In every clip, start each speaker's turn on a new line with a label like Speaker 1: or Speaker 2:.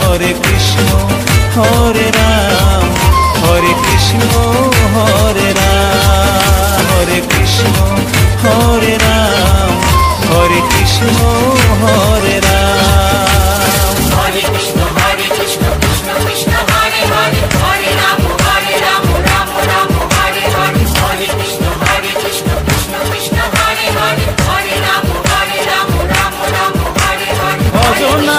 Speaker 1: হরে কৃষ্ণ হরে রাম হরে কৃষ্ণ হরে রাম হরে কৃষ্ণ হরে রাম হরে কৃষ্ণ হরে Ram
Speaker 2: Hare Krishna, Krishna Krishna, Hare Hare, Hare Rama, Rama Rama, Hare Hare. Hare Krishna, Krishna Krishna, Hare Hare, Hare Rama, Rama Rama, Hare Hare.
Speaker 1: ভজনা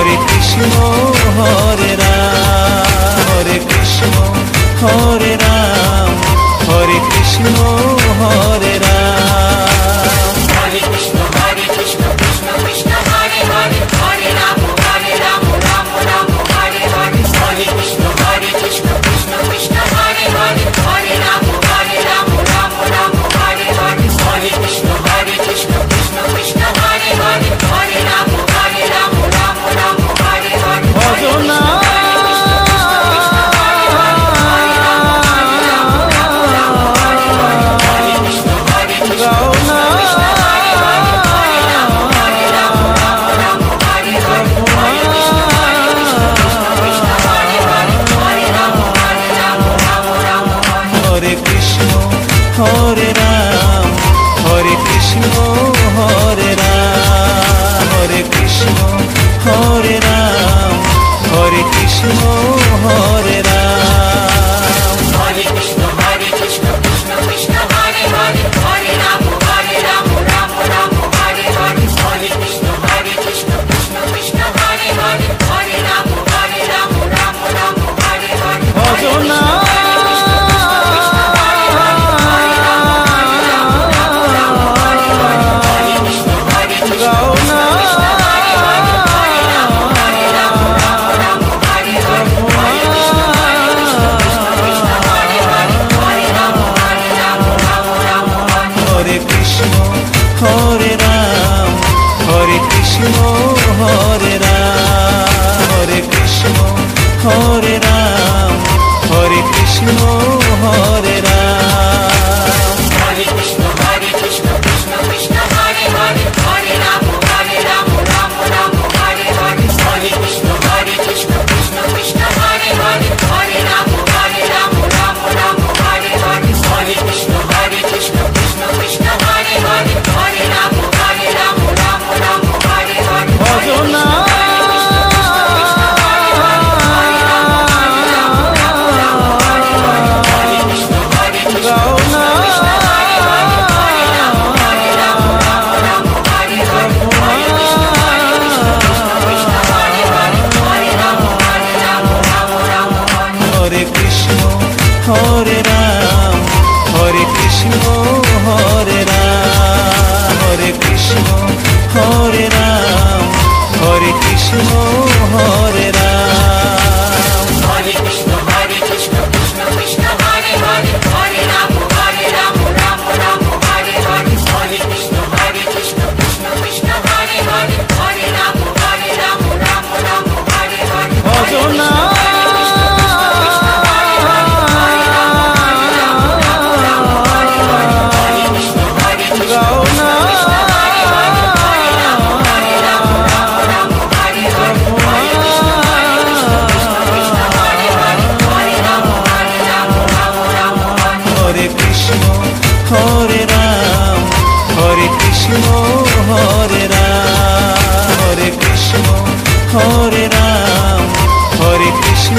Speaker 1: হরে কৃষ্ণ হরে রাম, হরে কৃষ্ণ হরে রাম, হরে কৃষ্ণ হরে Ram.
Speaker 2: Hare Krishna, Krishna Krishna, Hare Hare, Hare Rama, Rama Rama, Hare Hare. Hare Krishna, Krishna Krishna, Hare Hare, Hare Rama, Rama Rama, Hare Hare. Hare Krishna, Krishna Krishna, Hare Hare, Hare Rama, Rama Rama, Hare Hare.
Speaker 1: ভজনা হরে কৃষ্ণ হরে রাম, হরে কৃষ্ণ হরে রাম, হরে কৃষ্ণ হরে রাম, হরে কৃষ্ণ হরে Ram.
Speaker 2: Hare Krishna, Krishna Krishna, Hare Hare, Hare Rama, Rama Rama, Hare Hare. Hare Krishna, Krishna Krishna, Hare Hare, Hare Rama, Rama Rama, Hare Hare.
Speaker 1: ভজনা হরে কৃষ্ণ হরে রাম, হরে কৃষ্ণ হরে রাম, হরে কৃষ্ণ হরে রাম, হরে কৃষ্ণ হরে Ram.
Speaker 2: Hare Krishna, Krishna Krishna, Hare Hare, Hare Rama, Rama Rama, Hare Hare. Hare Krishna, Krishna Krishna, Hare Hare, Hare Rama, Rama Rama, Hare Hare. Hare Krishna, Krishna Krishna, Hare Hare, Hare Rama, Rama Rama, Hare Hare.
Speaker 1: ভজনা হরে কৃষ্ণ হরে রাম, হরে কৃষ্ণ হরে রাম, হরে কৃষ্ণ হরে রাম, হরে কৃষ্ণ হরে Ram.
Speaker 2: Hare Krishna, Krishna Krishna, Hare Hare, Hare Rama, Rama Rama, Hare Hare. Hare Krishna, Krishna Krishna, Hare Hare, Hare Rama, Rama Rama, Hare Hare.
Speaker 1: ভজনা হরে কৃষ্ণ হরে রাম, হরে কৃষ্ণ হরে রাম, হরে কৃষ্ণ হরে রাম, হরে কৃষ্ণ